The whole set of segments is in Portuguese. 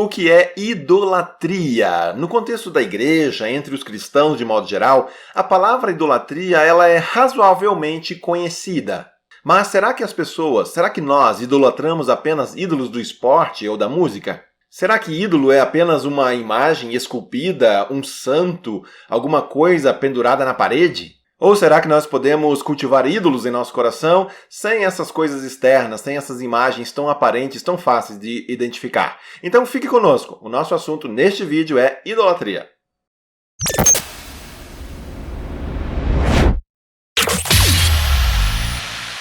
O que é idolatria? No contexto da igreja, entre os cristãos de modo geral, a palavra idolatria ela é razoavelmente conhecida. Mas será que nós idolatramos apenas ídolos do esporte ou da música? Será que ídolo é apenas uma imagem esculpida, um santo, alguma coisa pendurada na parede? Ou será que nós podemos cultivar ídolos em nosso coração sem essas coisas externas, sem essas imagens tão aparentes, tão fáceis de identificar? Então fique conosco. O nosso assunto neste vídeo é idolatria.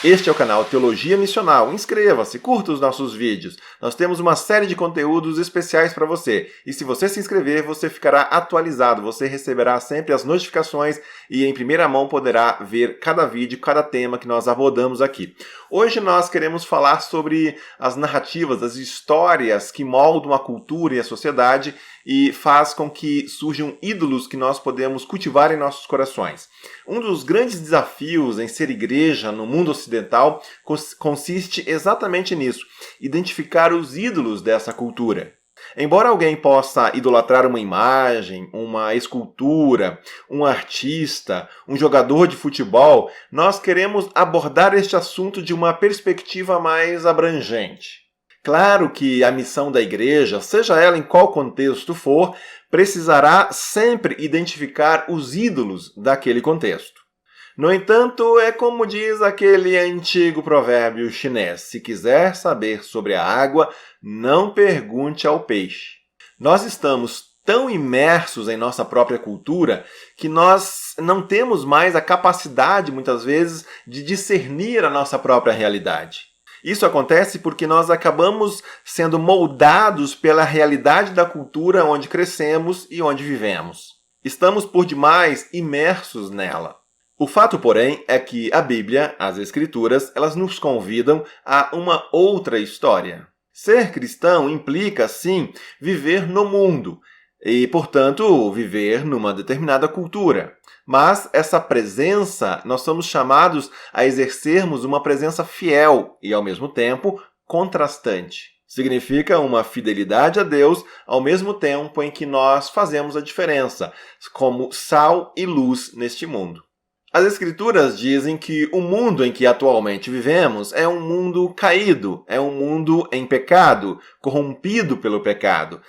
Este é o canal Teologia Missional. Inscreva-se, curta os nossos vídeos. Nós temos uma série de conteúdos especiais para você. E se você se inscrever, você ficará atualizado. Você receberá sempre as notificações e em primeira mão poderá ver cada vídeo, cada tema que nós abordamos aqui. Hoje nós queremos falar sobre as narrativas, as histórias que moldam a cultura e a sociedade e faz com que surjam ídolos que nós podemos cultivar em nossos corações. Um dos grandes desafios em ser igreja no mundo ocidental consiste exatamente nisso, identificar os ídolos dessa cultura. Embora alguém possa idolatrar uma imagem, uma escultura, um artista, um jogador de futebol, nós queremos abordar este assunto de uma perspectiva mais abrangente. Claro que a missão da igreja, seja ela em qual contexto for, precisará sempre identificar os ídolos daquele contexto. No entanto, é como diz aquele antigo provérbio chinês: se quiser saber sobre a água, não pergunte ao peixe. Nós estamos tão imersos em nossa própria cultura que nós não temos mais a capacidade, muitas vezes, de discernir a nossa própria realidade. Isso acontece porque nós acabamos sendo moldados pela realidade da cultura onde crescemos e onde vivemos. Estamos por demais imersos nela. O fato, porém, é que a Bíblia, as Escrituras, elas nos convidam a uma outra história. Ser cristão implica, sim, viver no mundo e, portanto, viver numa determinada cultura. Mas essa presença, nós somos chamados a exercermos uma presença fiel e, ao mesmo tempo, contrastante. Significa uma fidelidade a Deus ao mesmo tempo em que nós fazemos a diferença, como sal e luz neste mundo. As Escrituras dizem que o mundo em que atualmente vivemos é um mundo caído, é um mundo em pecado, corrompido pelo pecado.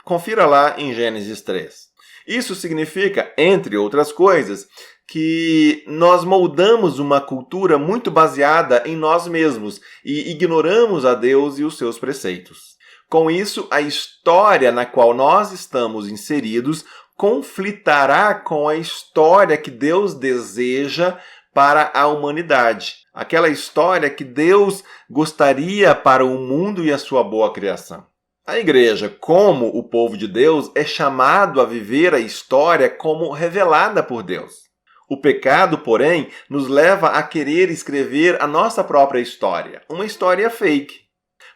Confira lá em Gênesis 3. Isso significa, entre outras coisas, que nós moldamos uma cultura muito baseada em nós mesmos e ignoramos a Deus e os seus preceitos. Com isso, a história na qual nós estamos inseridos conflitará com a história que Deus deseja para a humanidade. Aquela história que Deus gostaria para o mundo e a sua boa criação. A igreja, como o povo de Deus, é chamado a viver a história como revelada por Deus. O pecado, porém, nos leva a querer escrever a nossa própria história, uma história fake.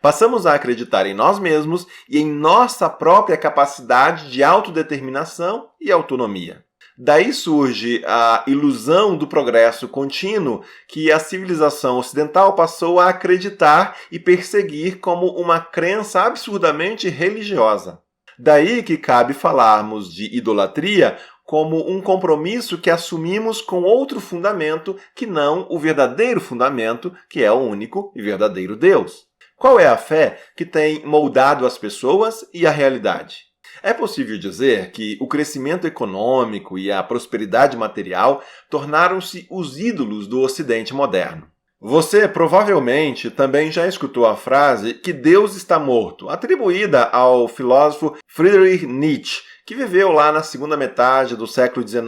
Passamos a acreditar em nós mesmos e em nossa própria capacidade de autodeterminação e autonomia. Daí surge a ilusão do progresso contínuo que a civilização ocidental passou a acreditar e perseguir como uma crença absurdamente religiosa. Daí que cabe falarmos de idolatria como um compromisso que assumimos com outro fundamento que não o verdadeiro fundamento, que é o único e verdadeiro Deus. Qual é a fé que tem moldado as pessoas e a realidade? É possível dizer que o crescimento econômico e a prosperidade material tornaram-se os ídolos do Ocidente moderno. Você provavelmente também já escutou a frase que Deus está morto, atribuída ao filósofo Friedrich Nietzsche, que viveu lá na segunda metade do século XIX.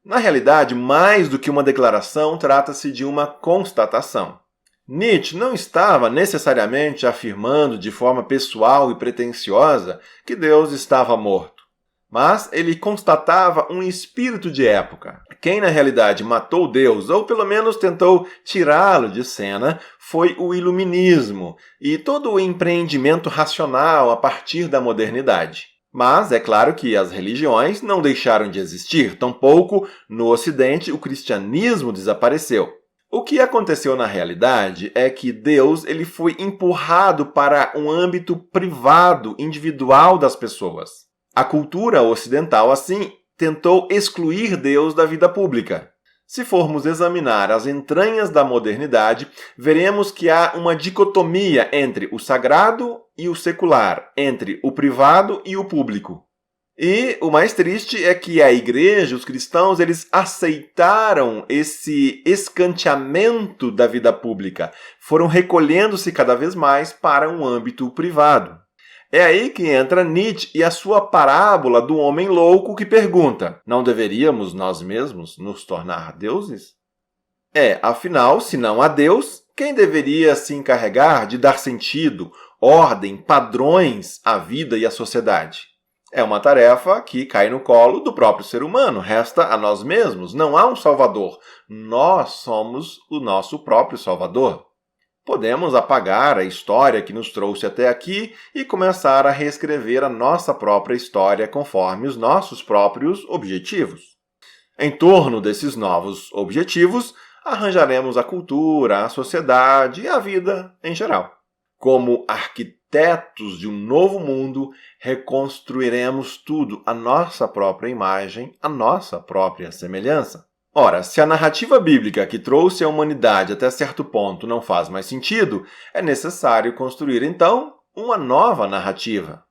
Na realidade, mais do que uma declaração, trata-se de uma constatação. Nietzsche não estava necessariamente afirmando de forma pessoal e pretensiosa que Deus estava morto, mas ele constatava um espírito de época. Quem na realidade matou Deus, ou pelo menos tentou tirá-lo de cena, foi o iluminismo e todo o empreendimento racional a partir da modernidade. Mas é claro que as religiões não deixaram de existir, tampouco no Ocidente o cristianismo desapareceu. O que aconteceu na realidade é que Deus ele foi empurrado para um âmbito privado, individual das pessoas. A cultura ocidental, assim, tentou excluir Deus da vida pública. Se formos examinar as entranhas da modernidade, veremos que há uma dicotomia entre o sagrado e o secular, entre o privado e o público. E o mais triste é que a igreja, os cristãos, eles aceitaram esse escanteamento da vida pública, foram recolhendo-se cada vez mais para um âmbito privado. É aí que entra Nietzsche e a sua parábola do homem louco que pergunta: não deveríamos nós mesmos nos tornar deuses? Afinal, se não há Deus, quem deveria se encarregar de dar sentido, ordem, padrões à vida e à sociedade? É uma tarefa que cai no colo do próprio ser humano, resta a nós mesmos, não há um salvador. Nós somos o nosso próprio salvador. Podemos apagar a história que nos trouxe até aqui e começar a reescrever a nossa própria história conforme os nossos próprios objetivos. Em torno desses novos objetivos, arranjaremos a cultura, a sociedade e a vida em geral. Como arquitetos de um novo mundo, reconstruiremos tudo à nossa própria imagem, à nossa própria semelhança. Ora, se a narrativa bíblica que trouxe a humanidade até certo ponto não faz mais sentido, é necessário construir, então, uma nova narrativa.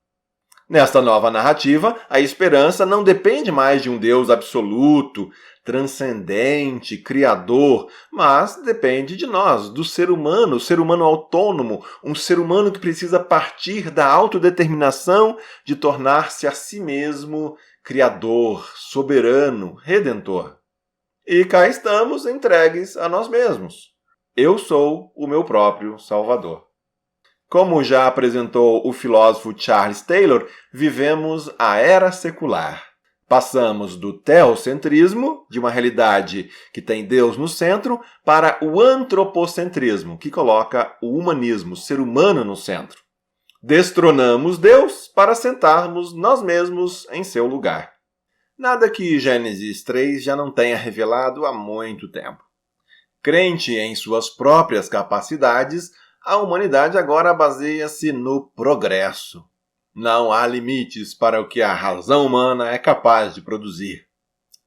Nesta nova narrativa, a esperança não depende mais de um Deus absoluto, transcendente, criador, mas depende de nós, do ser humano, o ser humano autônomo, um ser humano que precisa partir da autodeterminação de tornar-se a si mesmo criador, soberano, redentor. E cá estamos entregues a nós mesmos. Eu sou o meu próprio Salvador. Como já apresentou o filósofo Charles Taylor, vivemos a era secular. Passamos do teocentrismo, de uma realidade que tem Deus no centro, para o antropocentrismo, que coloca o humanismo, o ser humano no centro. Destronamos Deus para sentarmos nós mesmos em seu lugar. Nada que Gênesis 3 já não tenha revelado há muito tempo. Crente em suas próprias capacidades, a humanidade agora baseia-se no progresso. Não há limites para o que a razão humana é capaz de produzir.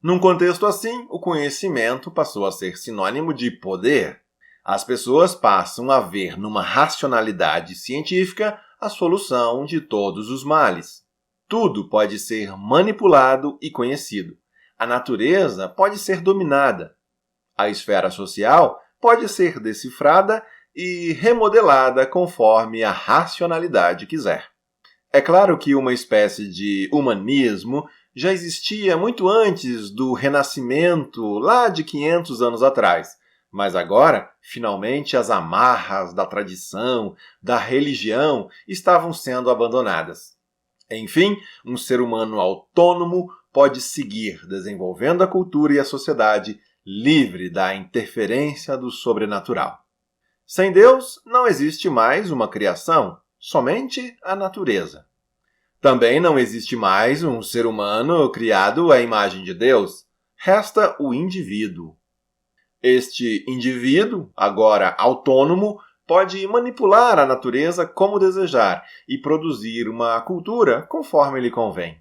Num contexto assim, o conhecimento passou a ser sinônimo de poder. As pessoas passam a ver numa racionalidade científica a solução de todos os males. Tudo pode ser manipulado e conhecido. A natureza pode ser dominada. A esfera social pode ser decifrada e remodelada conforme a racionalidade quiser. É claro que uma espécie de humanismo já existia muito antes do Renascimento, lá de 500 anos atrás, mas agora, finalmente, as amarras da tradição, da religião, estavam sendo abandonadas. Enfim, um ser humano autônomo pode seguir desenvolvendo a cultura e a sociedade livre da interferência do sobrenatural. Sem Deus, não existe mais uma criação, somente a natureza. Também não existe mais um ser humano criado à imagem de Deus. Resta o indivíduo. Este indivíduo, agora autônomo, pode manipular a natureza como desejar e produzir uma cultura conforme lhe convém.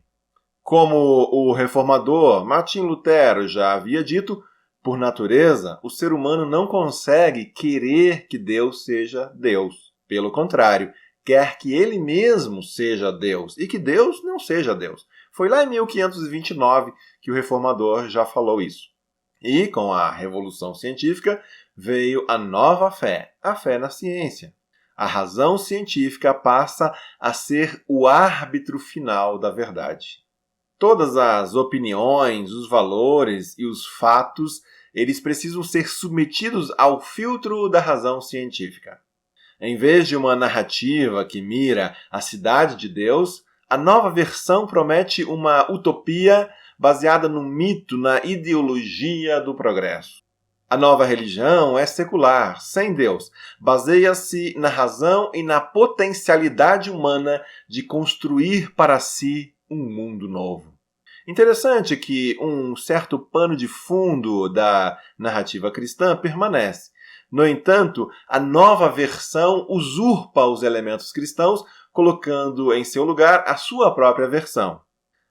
Como o reformador Martim Lutero já havia dito, por natureza, o ser humano não consegue querer que Deus seja Deus. Pelo contrário, quer que ele mesmo seja Deus e que Deus não seja Deus. Foi lá em 1529 que o reformador já falou isso. E, com a Revolução Científica, veio a nova fé, a fé na ciência. A razão científica passa a ser o árbitro final da verdade. Todas as opiniões, os valores e os fatos, eles precisam ser submetidos ao filtro da razão científica. Em vez de uma narrativa que mira a cidade de Deus, a nova versão promete uma utopia baseada no mito, na ideologia do progresso. A nova religião é secular, sem Deus. Baseia-se na razão e na potencialidade humana de construir para si um mundo novo. Interessante que um certo pano de fundo da narrativa cristã permanece. No entanto, a nova versão usurpa os elementos cristãos, colocando em seu lugar a sua própria versão.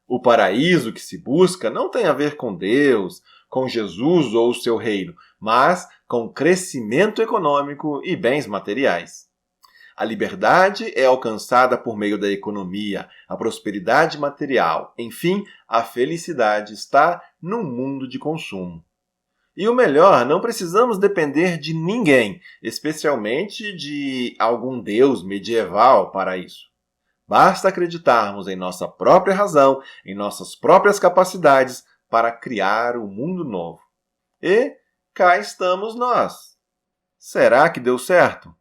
O paraíso que se busca não tem a ver com Deus, com Jesus ou o seu reino, mas com crescimento econômico e bens materiais. A liberdade é alcançada por meio da economia, a prosperidade material. Enfim, a felicidade está no mundo de consumo. E o melhor, não precisamos depender de ninguém, especialmente de algum deus medieval para isso. Basta acreditarmos em nossa própria razão, em nossas próprias capacidades para criar o mundo novo. E cá estamos nós. Será que deu certo?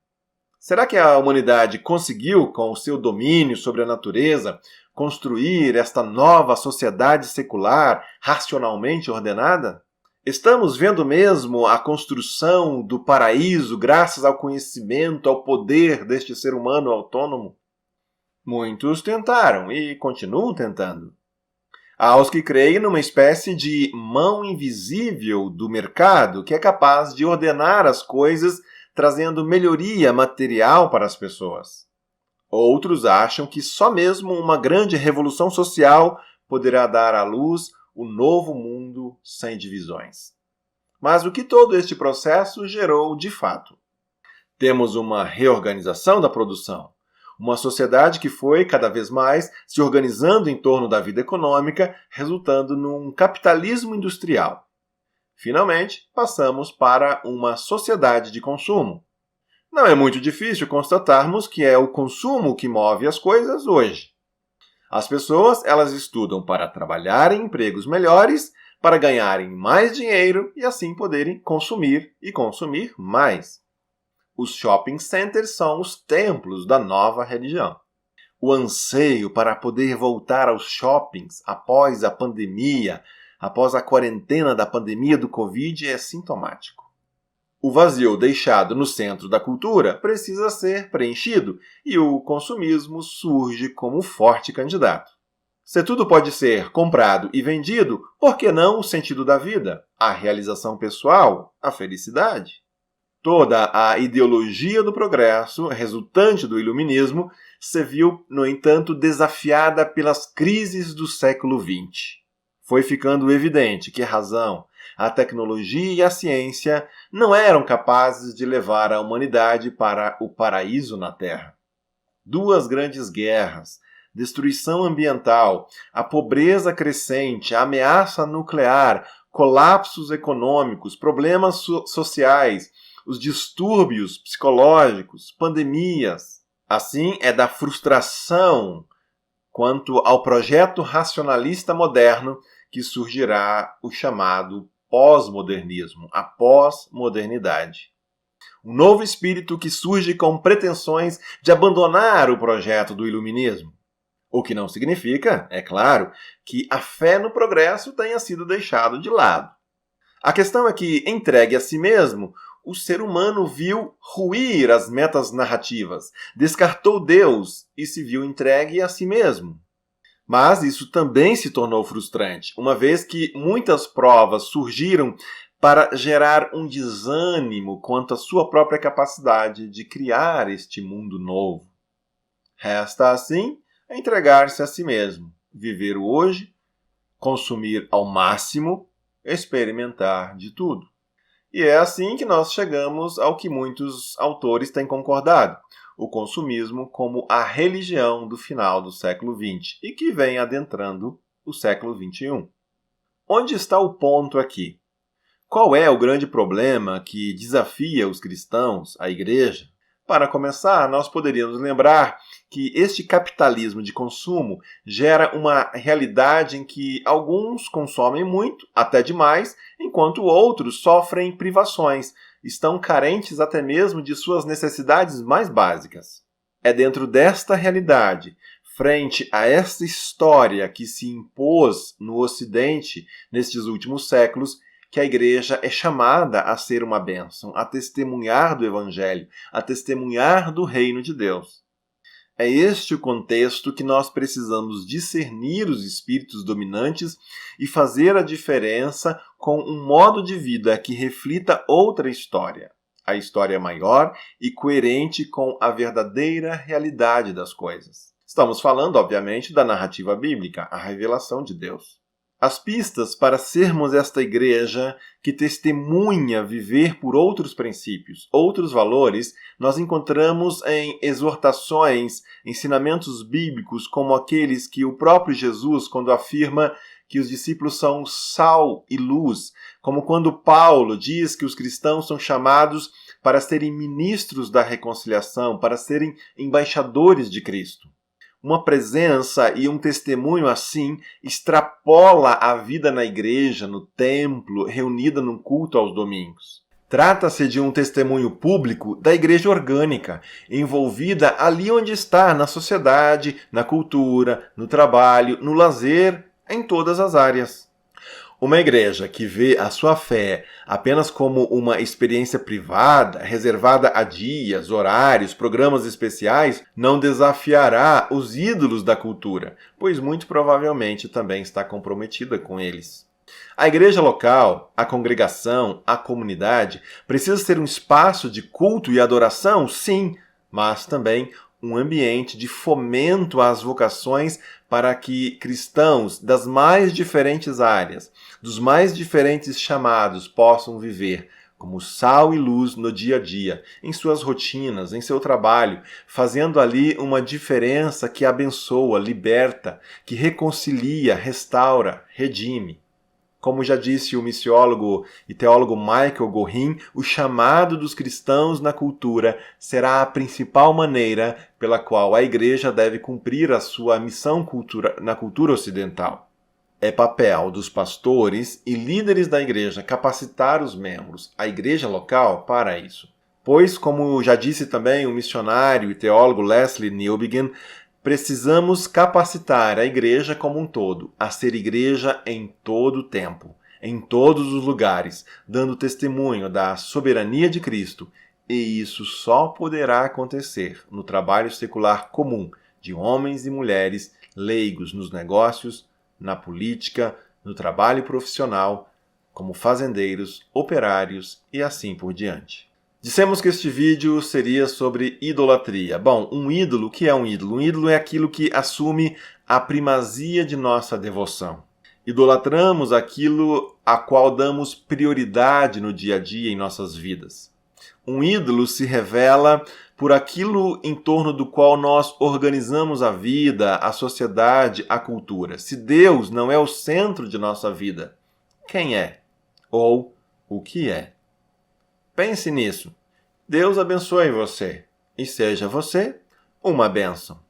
Será que a humanidade conseguiu, com o seu domínio sobre a natureza, construir esta nova sociedade secular racionalmente ordenada? Estamos vendo mesmo a construção do paraíso graças ao conhecimento, ao poder deste ser humano autônomo? Muitos tentaram e continuam tentando. Há os que creem numa espécie de mão invisível do mercado que é capaz de ordenar as coisas, trazendo melhoria material para as pessoas. Outros acham que só mesmo uma grande revolução social poderá dar à luz o novo mundo sem divisões. Mas o que todo este processo gerou de fato? Temos uma reorganização da produção, uma sociedade que foi cada vez mais se organizando em torno da vida econômica, resultando num capitalismo industrial. Finalmente, passamos para uma sociedade de consumo. Não é muito difícil constatarmos que é o consumo que move as coisas hoje. As pessoas, elas estudam para trabalhar em empregos melhores, para ganharem mais dinheiro e assim poderem consumir e consumir mais. Os shopping centers são os templos da nova religião. O anseio para poder voltar aos shoppings após a pandemia, após a quarentena da pandemia do Covid, é sintomático. O vazio deixado no centro da cultura precisa ser preenchido e o consumismo surge como forte candidato. Se tudo pode ser comprado e vendido, por que não o sentido da vida, a realização pessoal, a felicidade? Toda a ideologia do progresso, resultante do iluminismo, se viu, no entanto, desafiada pelas crises do século XX. Foi ficando evidente que a razão, a tecnologia e a ciência não eram capazes de levar a humanidade para o paraíso na Terra. Duas grandes guerras, destruição ambiental, a pobreza crescente, a ameaça nuclear, colapsos econômicos, problemas sociais, os distúrbios psicológicos, pandemias. Assim, é da frustração quanto ao projeto racionalista moderno que surgirá o chamado pós-modernismo, a pós-modernidade. Um novo espírito que surge com pretensões de abandonar o projeto do iluminismo. O que não significa, é claro, que a fé no progresso tenha sido deixado de lado. A questão é que, entregue a si mesmo, o ser humano viu ruir as metas narrativas, descartou Deus e se viu entregue a si mesmo. Mas isso também se tornou frustrante, uma vez que muitas provas surgiram para gerar um desânimo quanto à sua própria capacidade de criar este mundo novo. Resta, assim, entregar-se a si mesmo, viver o hoje, consumir ao máximo, experimentar de tudo. E é assim que nós chegamos ao que muitos autores têm concordado, o consumismo como a religião do final do século XX e que vem adentrando o século XXI. Onde está o ponto aqui? Qual é o grande problema que desafia os cristãos, a igreja? Para começar, nós poderíamos lembrar que este capitalismo de consumo gera uma realidade em que alguns consomem muito, até demais, enquanto outros sofrem privações, estão carentes até mesmo de suas necessidades mais básicas. É dentro desta realidade, frente a esta história que se impôs no Ocidente nestes últimos séculos, que a igreja é chamada a ser uma bênção, a testemunhar do Evangelho, a testemunhar do reino de Deus. É este o contexto que nós precisamos discernir os espíritos dominantes e fazer a diferença com um modo de vida que reflita outra história, a história maior e coerente com a verdadeira realidade das coisas. Estamos falando, obviamente, da narrativa bíblica, a revelação de Deus. As pistas para sermos esta igreja que testemunha viver por outros princípios, outros valores, nós encontramos em exortações, ensinamentos bíblicos como aqueles que o próprio Jesus, quando afirma que os discípulos são sal e luz, como quando Paulo diz que os cristãos são chamados para serem ministros da reconciliação, para serem embaixadores de Cristo. Uma presença e um testemunho assim extrapola a vida na igreja, no templo, reunida num culto aos domingos. Trata-se de um testemunho público da igreja orgânica, envolvida ali onde está, na sociedade, na cultura, no trabalho, no lazer, em todas as áreas. Uma igreja que vê a sua fé apenas como uma experiência privada, reservada a dias, horários, programas especiais, não desafiará os ídolos da cultura, pois muito provavelmente também está comprometida com eles. A igreja local, a congregação, a comunidade precisa ser um espaço de culto e adoração, sim, mas também um ambiente de fomento às vocações para que cristãos das mais diferentes áreas, dos mais diferentes chamados, possam viver como sal e luz no dia a dia, em suas rotinas, em seu trabalho, fazendo ali uma diferença que abençoa, liberta, que reconcilia, restaura, redime. Como já disse o missiólogo e teólogo Michael Gorin, o chamado dos cristãos na cultura será a principal maneira pela qual a igreja deve cumprir a sua missão na cultura ocidental. É papel dos pastores e líderes da igreja capacitar os membros, a igreja local, para isso. Pois, como já disse também o missionário e teólogo Leslie Newbigin, precisamos capacitar a igreja como um todo, a ser igreja em todo o tempo, em todos os lugares, dando testemunho da soberania de Cristo. E isso só poderá acontecer no trabalho secular comum de homens e mulheres leigos nos negócios, na política, no trabalho profissional, como fazendeiros, operários e assim por diante. Dissemos que este vídeo seria sobre idolatria. Bom, um ídolo, o que é um ídolo? Um ídolo é aquilo que assume a primazia de nossa devoção. Idolatramos aquilo a qual damos prioridade no dia a dia em nossas vidas. Um ídolo se revela por aquilo em torno do qual nós organizamos a vida, a sociedade, a cultura. Se Deus não é o centro de nossa vida, quem é? Ou o que é? Pense nisso. Deus abençoe você e seja você uma bênção.